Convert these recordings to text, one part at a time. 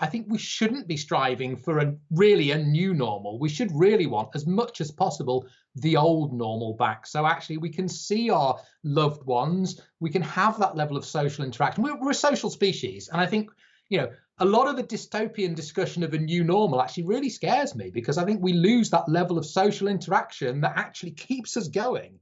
I think we shouldn't be striving for really a new normal. We should really want, as much as possible, the old normal back. So actually we can see our loved ones, we can have that level of social interaction. We're a social species. And I think, a lot of the dystopian discussion of a new normal actually really scares me, because I think we lose that level of social interaction that actually keeps us going.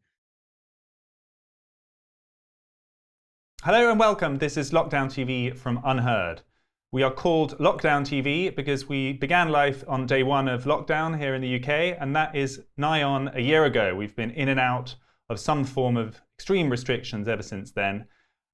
Hello and welcome. This is Lockdown TV from UnHerd. We are called Lockdown TV because we began life on day one of lockdown here in the UK, and that is nigh on a year ago. We've been in and out of some form of extreme restrictions ever since then.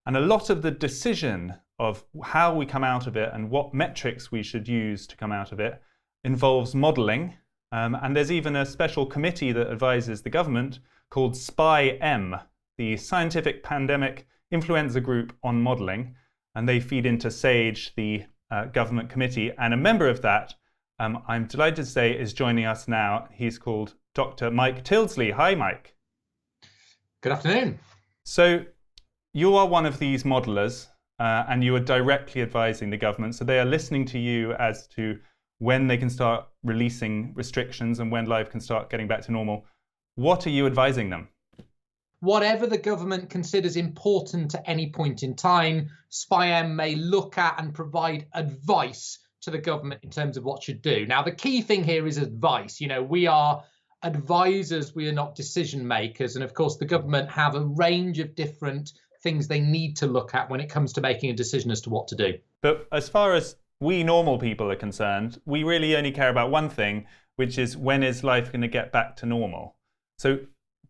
And a lot of the decision of how we come out of it and what metrics we should use to come out of it involves modelling. And there's even a special committee that advises the government called SPI-M, the Scientific Pandemic Influenza Group on Modelling. And they feed into SAGE, the government committee. And a member of that, I'm delighted to say, is joining us now. He's called Dr Michael Tildesley. Hi, Mike. Good afternoon. So you are one of these modellers, and you are directly advising the government. So they are listening to you as to when they can start releasing restrictions and when life can start getting back to normal. What are you advising them? Whatever the government considers important at any point in time, SPI-M may look at and provide advice to the government in terms of what should do. Now, the key thing here is advice. We are advisors, we are not decision makers. And of course, the government have a range of different things they need to look at when it comes to making a decision as to what to do. But as far as we normal people are concerned, we really only care about one thing, which is when is life going to get back to normal? So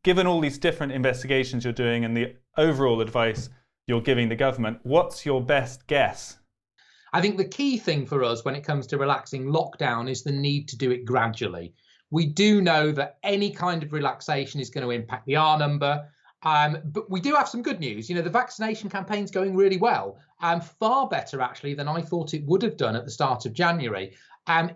given all these different investigations you're doing and the overall advice you're giving the government, what's your best guess? I think the key thing for us when it comes to relaxing lockdown is the need to do it gradually. We do know that any kind of relaxation is going to impact the R number. But we do have some good news. The vaccination campaign's going really well, far better actually than I thought it would have done at the start of January.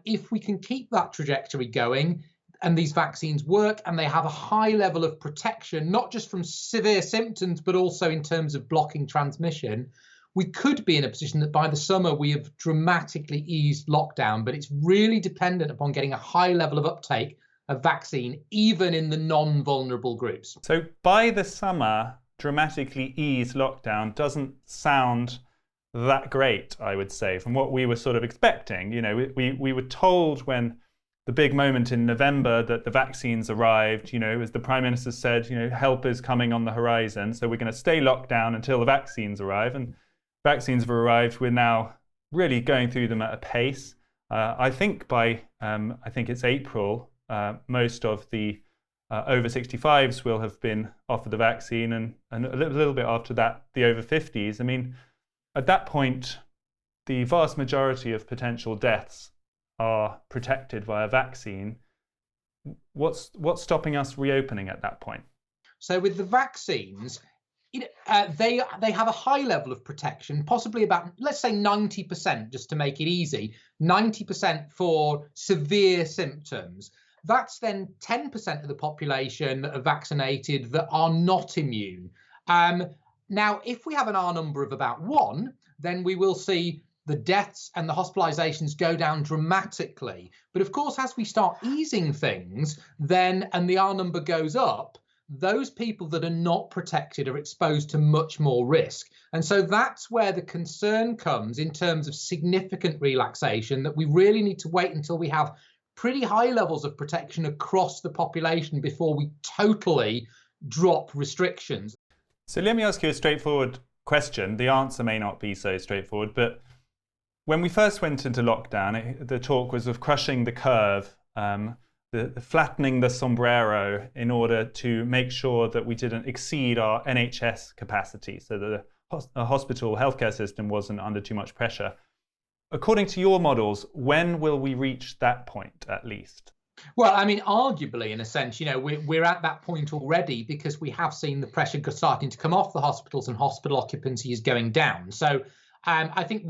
If we can keep that trajectory going and these vaccines work and they have a high level of protection, not just from severe symptoms, but also in terms of blocking transmission, we could be in a position that by the summer we have dramatically eased lockdown, but it's really dependent upon getting a high level of uptake of vaccine, even in the non-vulnerable groups. So by the summer, dramatically ease lockdown doesn't sound that great, I would say, from what we were sort of expecting. We were told when the big moment in November that the vaccines arrived, as the Prime Minister said, help is coming on the horizon. So we're going to stay locked down until the vaccines arrive. And vaccines have arrived. We're now really going through them at a pace. I think by, I think it's April, most of the over 65s will have been offered the vaccine, and a little bit after that, the over 50s. I mean, at that point, the vast majority of potential deaths are protected via vaccine. What's stopping us reopening at that point? So with the vaccines, they have a high level of protection, possibly about, let's say 90%, just to make it easy, 90% for severe symptoms. That's then 10% of the population that are vaccinated that are not immune. Now, if we have an R number of about 1, then we will see the deaths and the hospitalizations go down dramatically. But of course, as we start easing things, then, and the R number goes up, those people that are not protected are exposed to much more risk. And so that's where the concern comes in terms of significant relaxation, that we really need to wait until we have pretty high levels of protection across the population before we totally drop restrictions. So let me ask you a straightforward question. The answer may not be so straightforward, but when we first went into lockdown, the talk was of crushing the curve, the flattening the sombrero in order to make sure that we didn't exceed our NHS capacity, so that the hospital healthcare system wasn't under too much pressure. According to your models, when will we reach that point, at least? Well, I mean, arguably, in a sense, we're at that point already, because we have seen the pressure starting to come off the hospitals and hospital occupancy is going down. So I think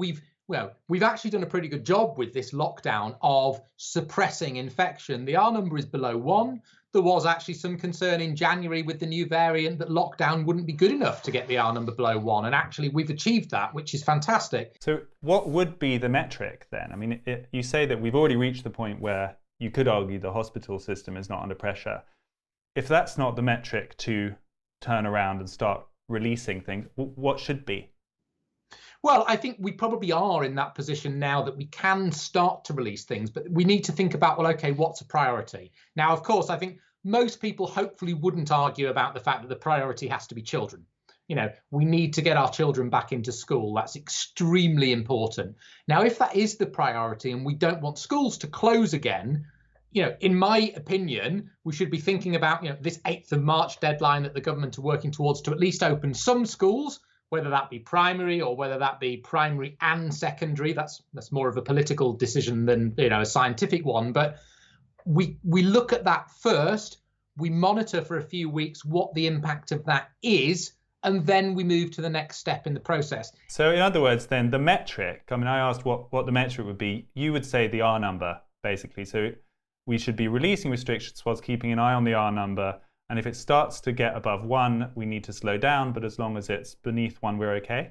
well, we've actually done a pretty good job with this lockdown of suppressing infection. The R number is below 1. There was actually some concern in January with the new variant that lockdown wouldn't be good enough to get the R number below 1. And actually, we've achieved that, which is fantastic. So what would be the metric then? I mean, you say that we've already reached the point where you could argue the hospital system is not under pressure. If that's not the metric to turn around and start releasing things, what should be? Well, I think we probably are in that position now that we can start to release things, but we need to think about, well, okay, what's a priority? Now, of course, I think most people hopefully wouldn't argue about the fact that the priority has to be children. We need to get our children back into school. That's extremely important. Now, if that is the priority and we don't want schools to close again, in my opinion, we should be thinking about, this 8th of March deadline that the government are working towards to at least open some schools, whether that be primary or whether that be primary and secondary. That's more of a political decision than a scientific one. But we look at that first. We monitor for a few weeks what the impact of that is, and then we move to the next step in the process. So in other words, then the metric. I mean, I asked what the metric would be. You would say the R number, basically. So we should be releasing restrictions whilst keeping an eye on the R number. And if it starts to get above 1, we need to slow down. But as long as it's beneath 1, we're okay?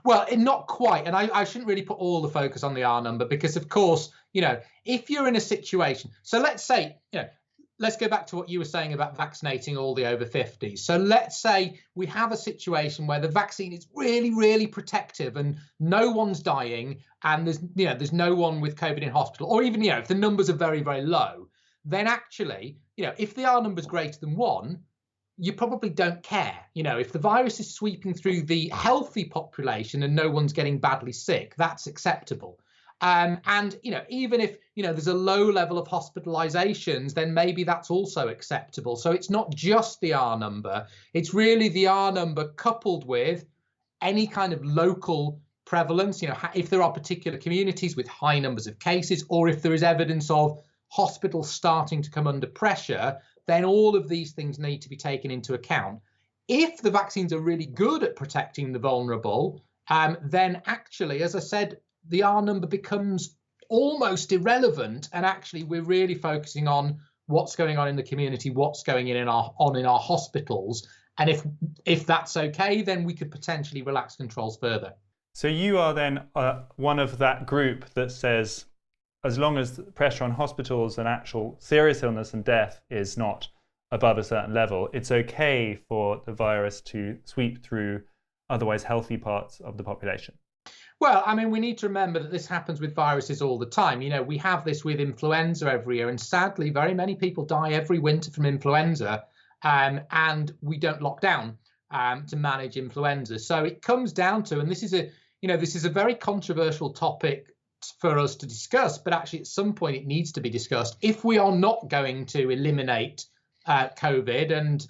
Well, not quite. And I shouldn't really put all the focus on the R number because, of course, if you're in a situation. So let's say, let's go back to what you were saying about vaccinating all the over 50s. So let's say we have a situation where the vaccine is really, really protective and no one's dying and there's no one with COVID in hospital, or even, if the numbers are very, very low, then actually, if the R number is greater than 1, you probably don't care. If the virus is sweeping through the healthy population and no one's getting badly sick, that's acceptable. And even if there's a low level of hospitalizations, then maybe that's also acceptable. So it's not just the R number, it's really the R number coupled with any kind of local prevalence. If there are particular communities with high numbers of cases, or if there is evidence of hospitals starting to come under pressure, then all of these things need to be taken into account. If the vaccines are really good at protecting the vulnerable, then actually, as I said, the R number becomes almost irrelevant. And actually, we're really focusing on what's going on in the community, what's going in our hospitals. And if that's okay, then we could potentially relax controls further. So you are then one of that group that says, as long as the pressure on hospitals and actual serious illness and death is not above a certain level, it's okay for the virus to sweep through otherwise healthy parts of the population. Well, I mean, we need to remember that this happens with viruses all the time. We have this with influenza every year, and sadly, very many people die every winter from influenza, and we don't lock down to manage influenza. So it comes down to, and this is a very controversial topic for us to discuss, but actually at some point it needs to be discussed. If we are not going to eliminate COVID, and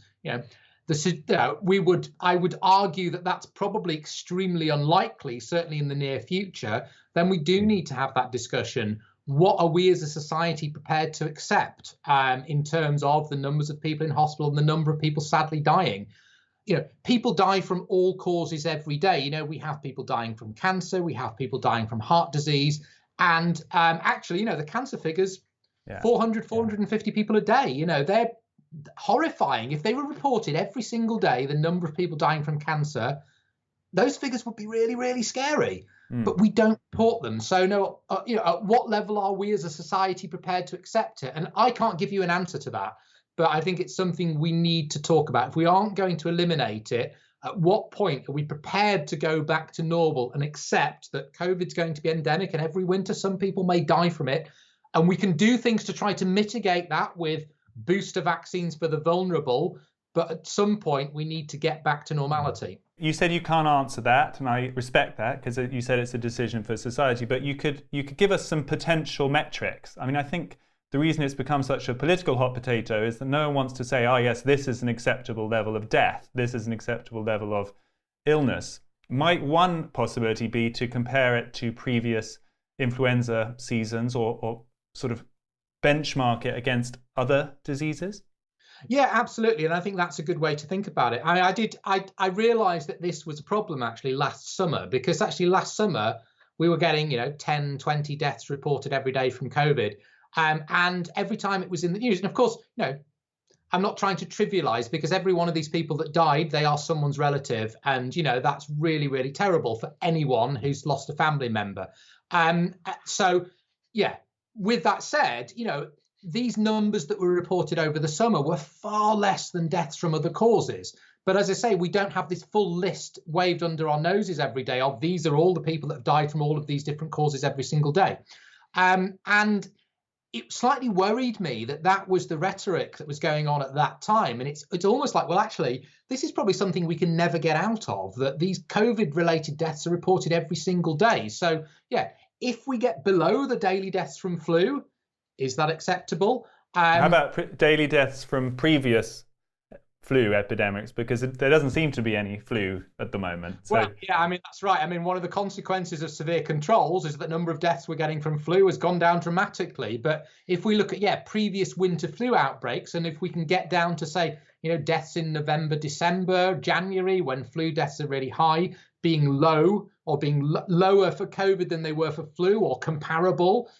I would argue that that's probably extremely unlikely, certainly in the near future, then we do need to have that discussion. What are we as a society prepared to accept in terms of the numbers of people in hospital and the number of people sadly dying? People die from all causes every day. We have people dying from cancer, we have people dying from heart disease, and actually, the cancer figures, 450 people a day. They're horrifying. If they were reported every single day, the number of people dying from cancer, those figures would be really, really scary. But we don't report them. So at what level are we as a society prepared to accept it? And I can't give you an answer to that. But I think it's something we need to talk about. If we aren't going to eliminate it, at what point are we prepared to go back to normal and accept that COVID's going to be endemic and every winter some people may die from it? And we can do things to try to mitigate that with booster vaccines for the vulnerable. But at some point, we need to get back to normality. You said you can't answer that, and I respect that because you said it's a decision for society. But you could give us some potential metrics. I mean, I think the reason it's become such a political hot potato is that no one wants to say, oh, yes, this is an acceptable level of death. This is an acceptable level of illness. Might one possibility be to compare it to previous influenza seasons or sort of benchmark it against other diseases? Yeah, absolutely. And I think that's a good way to think about it. I realized that this was a problem actually last summer, because actually last summer we were getting, 10, 20 deaths reported every day from COVID. And every time it was in the news. And of course, I'm not trying to trivialize, because every one of these people that died, they are someone's relative. And, that's really, really terrible for anyone who's lost a family member. So, yeah, with that said, these numbers that were reported over the summer were far less than deaths from other causes. But as I say, we don't have this full list waved under our noses every day of these are all the people that have died from all of these different causes every single day. And it slightly worried me that was the rhetoric that was going on at that time. And it's almost like, well, actually, this is probably something we can never get out of, that these COVID-related deaths are reported every single day. So, yeah, if we get below the daily deaths from flu, is that acceptable? How about daily deaths from previous flu epidemics, because there doesn't seem to be any flu at the moment. So. Well, yeah, I mean, that's right. I mean, one of the consequences of severe controls is that the number of deaths we're getting from flu has gone down dramatically. But if we look at, previous winter flu outbreaks, and if we can get down to, say, deaths in November, December, January, when flu deaths are really high, being low or being lower for COVID than they were for flu, or comparable,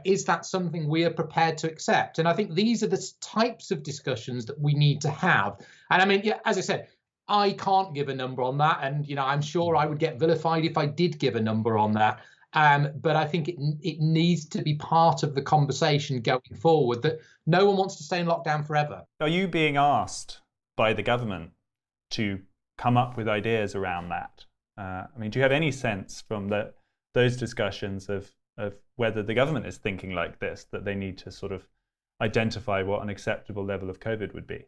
is that something we are prepared to accept? And I think these are the types of discussions that we need to have. And I mean, as I said, I can't give a number on that. And, I'm sure I would get vilified if I did give a number on that. But I think it needs to be part of the conversation going forward, that no one wants to stay in lockdown forever. Are you being asked by the government to come up with ideas around that? I mean, do you have any sense from those discussions of whether the government is thinking like this, that they need to sort of identify what an acceptable level of COVID would be?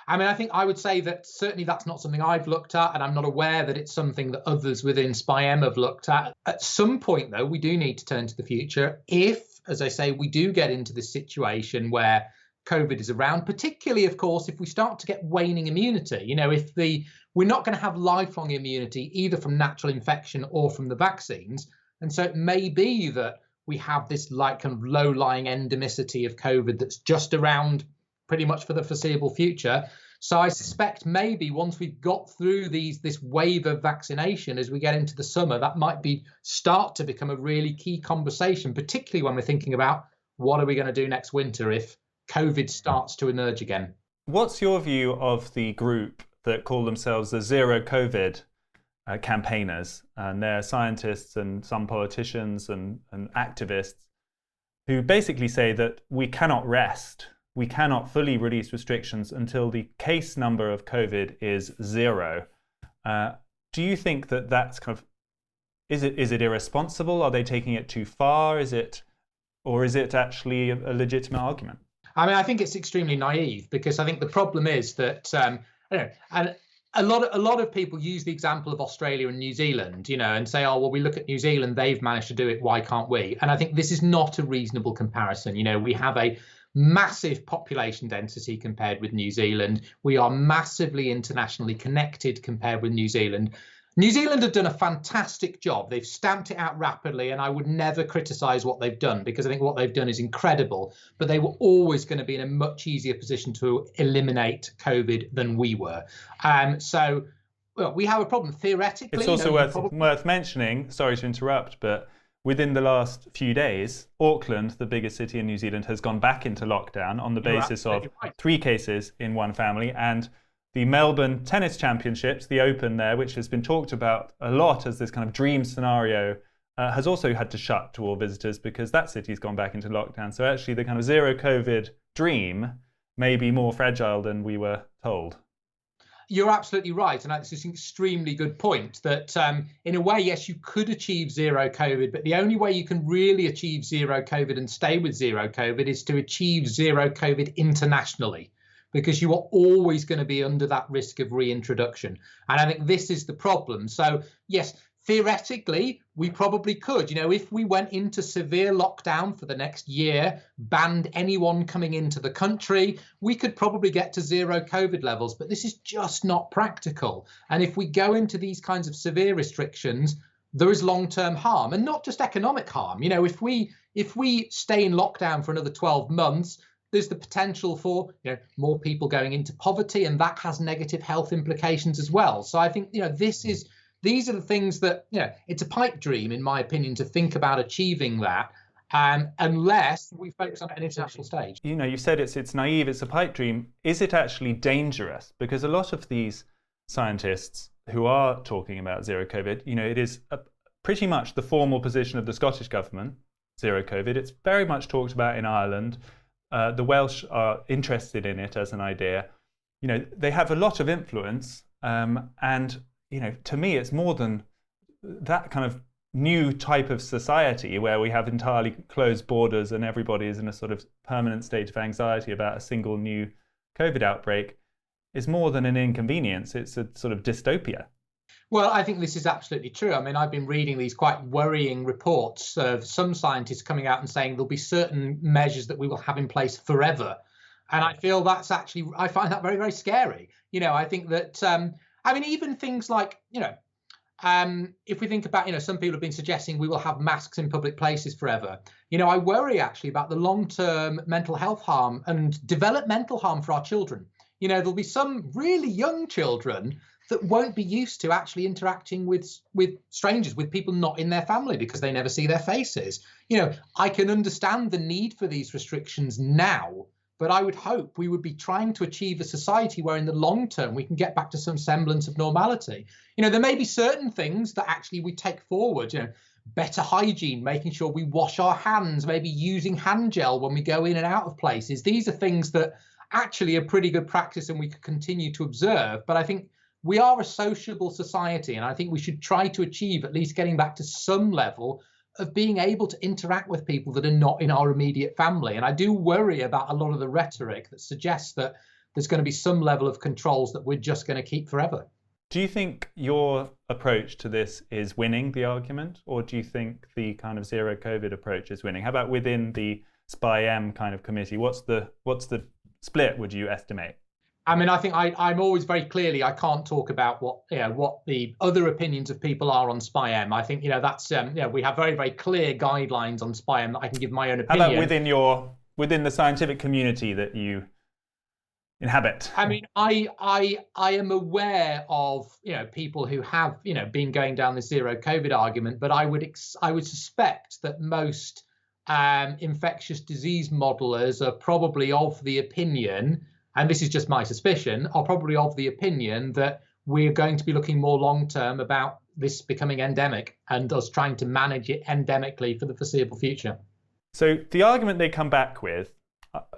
I mean, I think I would say that certainly that's not something I've looked at, and I'm not aware that it's something that others within SPI-M have looked at. At some point, though, we do need to turn to the future. If, as I say, we do get into this situation where COVID is around, particularly, of course, if we start to get waning immunity, we're not going to have lifelong immunity either from natural infection or from the vaccines. And so it may be that we have this kind of low-lying endemicity of COVID that's just around pretty much for the foreseeable future. So I suspect maybe once we've got through this wave of vaccination as we get into the summer, that might start to become a really key conversation, particularly when we're thinking about what are we going to do next winter if COVID starts to emerge again. What's your view of the group that call themselves the ZeroCovid campaigners? And they're scientists and some politicians and activists who basically say that we cannot rest. We cannot fully release restrictions until the case number of COVID is zero. Do you think that that's kind of, is it irresponsible? Are they taking it too far? Is it actually a legitimate argument? I mean, I think it's extremely naive, because I think the problem is that, and a lot of people use the example of Australia and New Zealand, and say, oh, well, we look at New Zealand, they've managed to do it, why can't we? And I think this is not a reasonable comparison. We have a massive population density compared with New Zealand. We are massively internationally connected compared with New Zealand. New Zealand have done a fantastic job. They've stamped it out rapidly, and I would never criticize what they've done, because I think what they've done is incredible. But they were always going to be in a much easier position to eliminate COVID than we were. So we have a problem theoretically. It's also worth mentioning, sorry to interrupt, but within the last few days, Auckland, the biggest city in New Zealand, has gone back into lockdown on the basis of 3 cases in one family. And the Melbourne Tennis Championships, the Open there, which has been talked about a lot as this kind of dream scenario, has also had to shut to all visitors because that city's gone back into lockdown. So actually the kind of zero-COVID dream may be more fragile than we were told. You're absolutely right. And that's an extremely good point that in a way, yes, you could achieve zero COVID, but the only way you can really achieve zero COVID and stay with zero COVID is to achieve zero COVID internationally, because you are always going to be under that risk of reintroduction. And I think this is the problem. So, yes, theoretically, we probably could. If we went into severe lockdown for the next year, banned anyone coming into the country, we could probably get to zero COVID levels. But this is just not practical. And if we go into these kinds of severe restrictions, there is long-term harm, and not just economic harm. If we stay in lockdown for another 12 months, there's the potential for more people going into poverty, and that has negative health implications as well. So I think this is these are the things that, it's a pipe dream, in my opinion, to think about achieving that, unless we focus on an international stage. You said it's naive, it's a pipe dream. Is it actually dangerous? Because a lot of these scientists who are talking about zero COVID, it is pretty much the formal position of the Scottish government, zero COVID. It's very much talked about in Ireland. The Welsh are interested in it as an idea. They have a lot of influence, and to me, it's more than that kind of new type of society where we have entirely closed borders and everybody is in a sort of permanent state of anxiety about a single new COVID outbreak. Is more than an inconvenience. It's a sort of dystopia. Well, I think this is absolutely true. I mean, I've been reading these quite worrying reports of some scientists coming out and saying there'll be certain measures that we will have in place forever. And I feel that's actually, I find that very, very scary. I think that, even things like, if we think about, some people have been suggesting we will have masks in public places forever. I worry actually about the long-term mental health harm and developmental harm for our children. There'll be some really young children that won't be used to actually interacting with strangers, with people not in their family, because they never see their faces. I can understand the need for these restrictions now, but I would hope we would be trying to achieve a society where in the long term we can get back to some semblance of normality. There may be certain things that actually we take forward, better hygiene, making sure we wash our hands, maybe using hand gel when we go in and out of places. These are things that actually a pretty good practice and we could continue to observe. But I think we are a sociable society, and I think we should try to achieve at least getting back to some level of being able to interact with people that are not in our immediate family. And I do worry about a lot of the rhetoric that suggests that there's going to be some level of controls that we're just going to keep forever. Do you think your approach to this is winning the argument, or do you think the kind of zero COVID approach is winning? How about within the SPI-M kind of committee? What's the split, would you estimate? I think I'm always very clearly, I can't talk about what the other opinions of people are on SPI-M. I think that's we have very, very clear guidelines on SPI-M that I can give my own opinion. How about within the scientific community that you inhabit? I am aware of people who have been going down the zero COVID argument, but I would suspect that most infectious disease modelers are probably of the opinion, and this is just my suspicion, are probably of the opinion that we're going to be looking more long-term about this becoming endemic and us trying to manage it endemically for the foreseeable future. So the argument they come back with,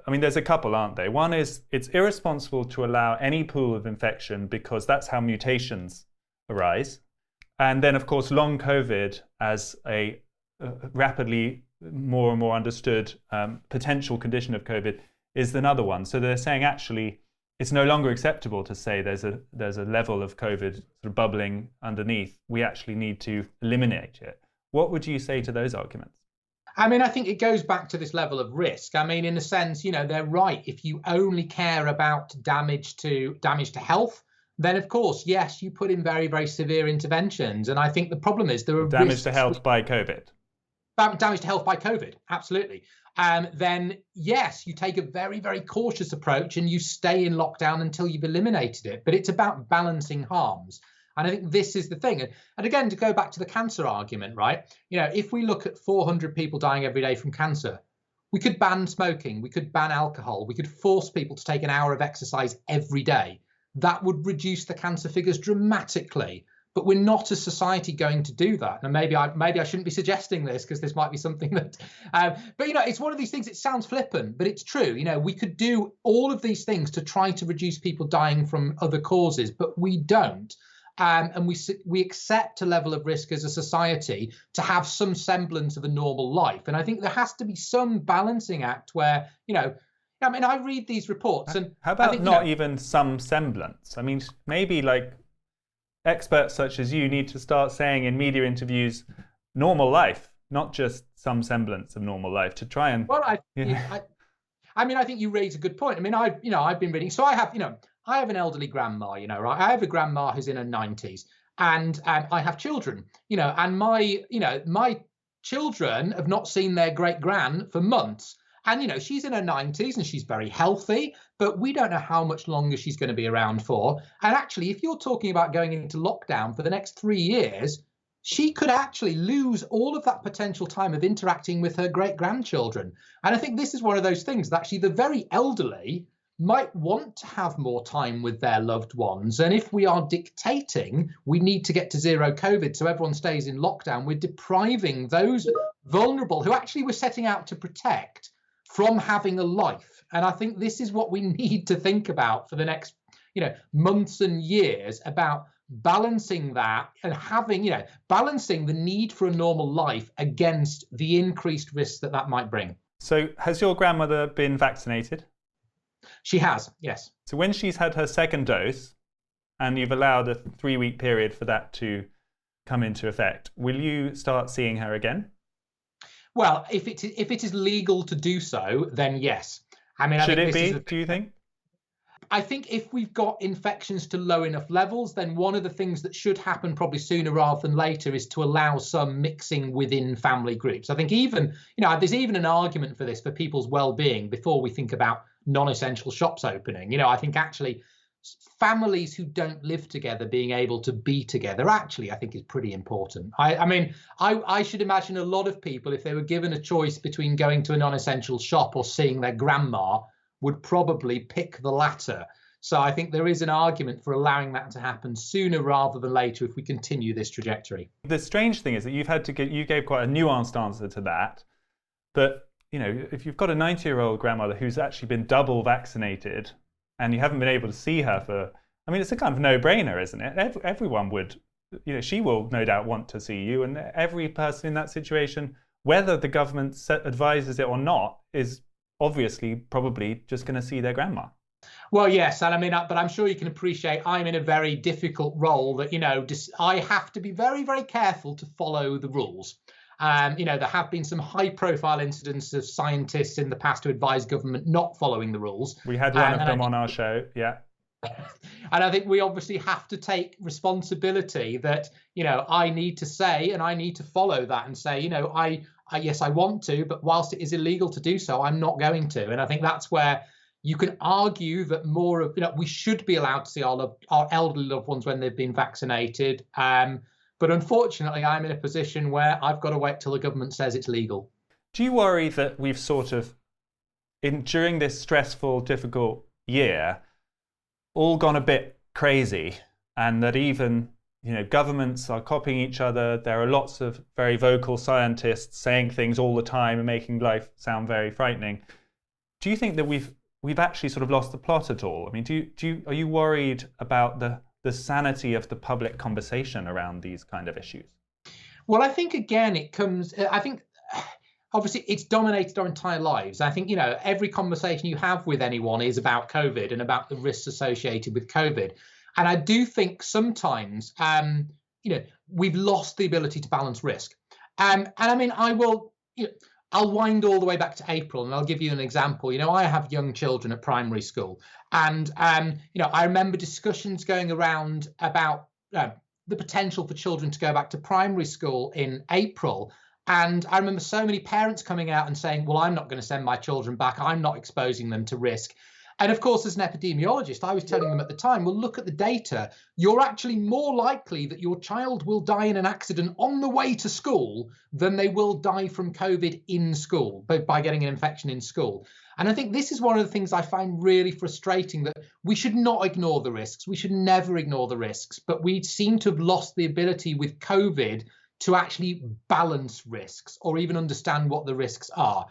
there's a couple, aren't they? One is it's irresponsible to allow any pool of infection because that's how mutations arise. And then, of course, long COVID as a rapidly more and more understood potential condition of COVID is another one. So they're saying actually it's no longer acceptable to say there's a level of COVID sort of bubbling underneath. We actually need to eliminate it. What would you say to those arguments? I think it goes back to this level of risk. In a sense, they're right. If you only care about damage to health, then of course, yes, you put in very, very severe interventions. And I think the problem is there are damage to health by COVID. Damage to health by COVID, absolutely. Then yes, you take a very, very cautious approach and you stay in lockdown until you've eliminated it. But it's about balancing harms. And I think this is the thing. And again, to go back to the cancer argument, right? If we look at 400 people dying every day from cancer, we could ban smoking, we could ban alcohol, we could force people to take an hour of exercise every day. That would reduce the cancer figures dramatically. But we're not as society going to do that. And maybe I shouldn't be suggesting this because this might be something that, but it's one of these things. It sounds flippant, but it's true. We could do all of these things to try to reduce people dying from other causes, but we don't. And we accept a level of risk as a society to have some semblance of a normal life. And I think there has to be some balancing act where, I read these reports and how about even some semblance? Maybe like experts such as you need to start saying in media interviews, normal life, not just some semblance of normal life, to try and. Well, I think you raise a good point. I've been reading, so I have an elderly grandma, right? I have a grandma who's in her 90s, and I have children, and my children have not seen their great gran for months. And, she's in her 90s and she's very healthy, but we don't know how much longer she's going to be around for. And actually, if you're talking about going into lockdown for the next 3 years, she could actually lose all of that potential time of interacting with her great-grandchildren. And I think this is one of those things that actually the very elderly might want to have more time with their loved ones. And if we are dictating we need to get to zero COVID so everyone stays in lockdown, we're depriving those vulnerable who actually we're setting out to protect from having a life. And I think this is what we need to think about for the next, months and years, about balancing that and having, balancing the need for a normal life against the increased risks that that might bring. So has your grandmother been vaccinated? She has, yes. So when she's had her second dose and you've allowed a 3-week period for that to come into effect, will you start seeing her again? Well, if it is legal to do so, then yes. I mean, should it be, do you think? I think if we've got infections to low enough levels, then one of the things that should happen probably sooner rather than later is to allow some mixing within family groups. I think even, there's even an argument for this for people's well-being before we think about non-essential shops opening. I think actually families who don't live together being able to be together actually I think is pretty important. I should imagine a lot of people, if they were given a choice between going to a non-essential shop or seeing their grandma, would probably pick the latter. So I think there is an argument for allowing that to happen sooner rather than later if we continue this trajectory. The strange thing is that you gave quite a nuanced answer to that. But if you've got a 90-year-old grandmother who's actually been double vaccinated and you haven't been able to see her for, it's a kind of no-brainer, isn't it? Everyone would, she will no doubt want to see you, and every person in that situation, whether the government advises it or not, is obviously probably just going to see their grandma. Well, yes, and but I'm sure you can appreciate I'm in a very difficult role that, I have to be very, very careful to follow the rules. There have been some high-profile incidents of scientists in the past who advise government not following the rules. We had one of them on our show, yeah. And I think we obviously have to take responsibility that, I need to say and I need to follow that and say, yes, I want to, but whilst it is illegal to do so, I'm not going to. And I think that's where you can argue that more of, we should be allowed to see our elderly loved ones when they've been vaccinated. But unfortunately, I'm in a position where I've got to wait till the government says it's legal. Do you worry that we've sort of, during this stressful, difficult year, all gone a bit crazy, and that even, governments are copying each other? There are lots of very vocal scientists saying things all the time and making life sound very frightening. Do you think that we've actually sort of lost the plot at all? Are you worried about the sanity of the public conversation around these kind of issues? Well, I think again, obviously it's dominated our entire lives. I think, every conversation you have with anyone is about COVID and about the risks associated with COVID. And I do think sometimes, we've lost the ability to balance risk. I'll wind all the way back to April and I'll give you an example. I have young children at primary school, and I remember discussions going around about the potential for children to go back to primary school in April. And I remember so many parents coming out and saying, well, I'm not going to send my children back. I'm not exposing them to risk. And of course, as an epidemiologist, I was telling them at the time, well, look at the data. You're actually more likely that your child will die in an accident on the way to school than they will die from COVID in school, by getting an infection in school. And I think this is one of the things I find really frustrating, that we should not ignore the risks. We should never ignore the risks. But we seem to have lost the ability with COVID to actually balance risks or even understand what the risks are.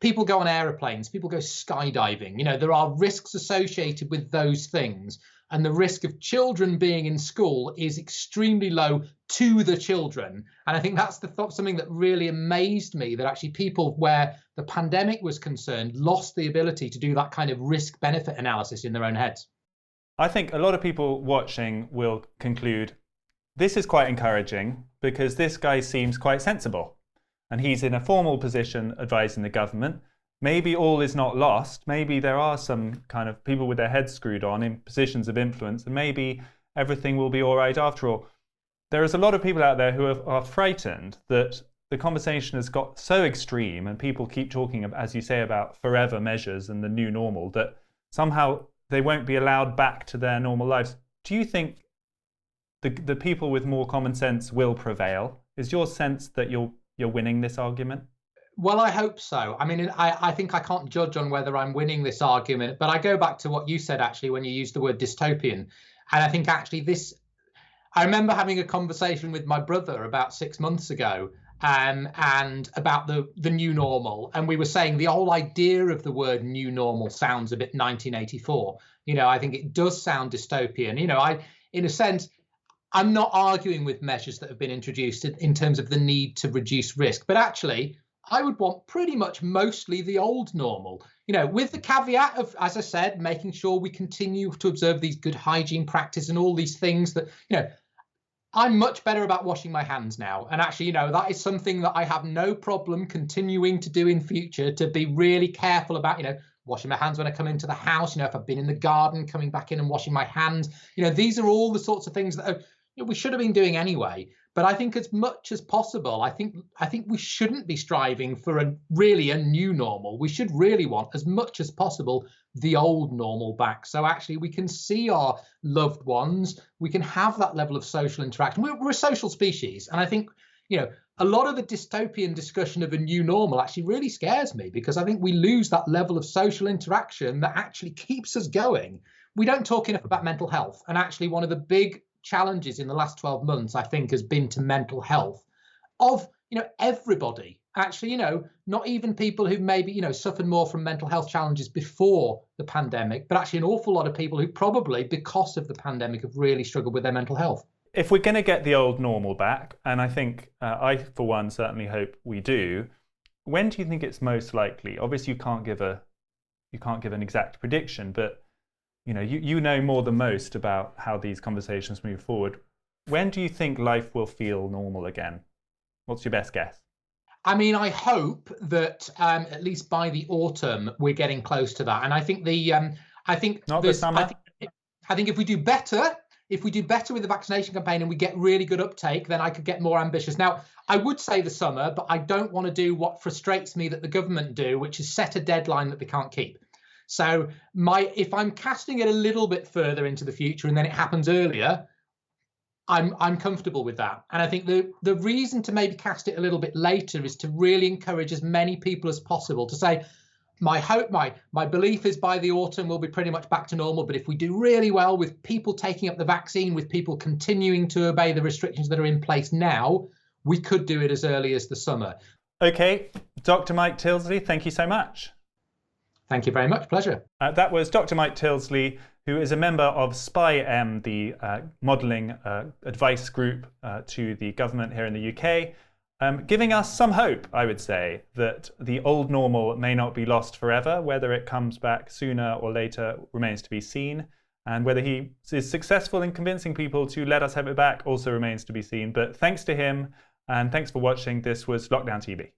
People go on aeroplanes, people go skydiving. There are risks associated with those things. And the risk of children being in school is extremely low to the children. And I think that's something that really amazed me, that actually people, where the pandemic was concerned, lost the ability to do that kind of risk-benefit analysis in their own heads. I think a lot of people watching will conclude, this is quite encouraging because this guy seems quite sensible and he's in a formal position advising the government. Maybe all is not lost. Maybe there are some kind of people with their heads screwed on in positions of influence, and maybe everything will be all right after all. There is a lot of people out there who are frightened that the conversation has got so extreme and people keep talking, as you say, about forever measures and the new normal, that somehow they won't be allowed back to their normal lives. Do you think the people with more common sense will prevail? Is your sense that you're winning this argument? Well, I hope so. I mean, I think I can't judge on whether I'm winning this argument, but I go back to what you said, actually, when you used the word dystopian. And I think actually I remember having a conversation with my brother about 6 months ago, and about the new normal. And we were saying the whole idea of the word new normal sounds a bit 1984. I think it does sound dystopian. In a sense, I'm not arguing with measures that have been introduced in terms of the need to reduce risk, but actually, I would want pretty much mostly the old normal, with the caveat of, as I said, making sure we continue to observe these good hygiene practices and all these things that, I'm much better about washing my hands now. And actually, that is something that I have no problem continuing to do in future, to be really careful about, washing my hands when I come into the house, if I've been in the garden, coming back in and washing my hands. These are all the sorts of things that we should have been doing anyway. But I think as much as possible, I think we shouldn't be striving for really a new normal. We should really want, as much as possible, the old normal back. So actually we can see our loved ones, we can have that level of social interaction. We're a social species. And I think, a lot of the dystopian discussion of a new normal actually really scares me, because I think we lose that level of social interaction that actually keeps us going. We don't talk enough about mental health. And actually one of the big challenges in the last 12 months, I think, has been to mental health of, everybody. Actually, not even people who maybe, suffered more from mental health challenges before the pandemic, but actually an awful lot of people who probably, because of the pandemic, have really struggled with their mental health. If we're going to get the old normal back, and I think I, for one, certainly hope we do, when do you think it's most likely? Obviously, you can't give an exact prediction, but you know more than most about how these conversations move forward. When do you think life will feel normal again? What's your best guess? I mean, I hope that at least by the autumn we're getting close to that. And I think not the summer. I think if we do better with the vaccination campaign and we get really good uptake, then I could get more ambitious. Now, I would say the summer, but I don't want to do what frustrates me that the government do, which is set a deadline that they can't keep. So if I'm casting it a little bit further into the future and then it happens earlier, I'm comfortable with that. And I think the reason to maybe cast it a little bit later is to really encourage as many people as possible to say, my hope, my belief is by the autumn we'll be pretty much back to normal. But if we do really well with people taking up the vaccine, with people continuing to obey the restrictions that are in place now, we could do it as early as the summer. Okay, Dr. Mike Tildesley, thank you so much. Thank you very much. Pleasure. That was Dr. Mike Tildesley, who is a member of SPI-M, the modelling advice group to the government here in the UK, giving us some hope, I would say, that the old normal may not be lost forever. Whether it comes back sooner or later remains to be seen. And whether he is successful in convincing people to let us have it back also remains to be seen. But thanks to him, and thanks for watching. This was Lockdown TV.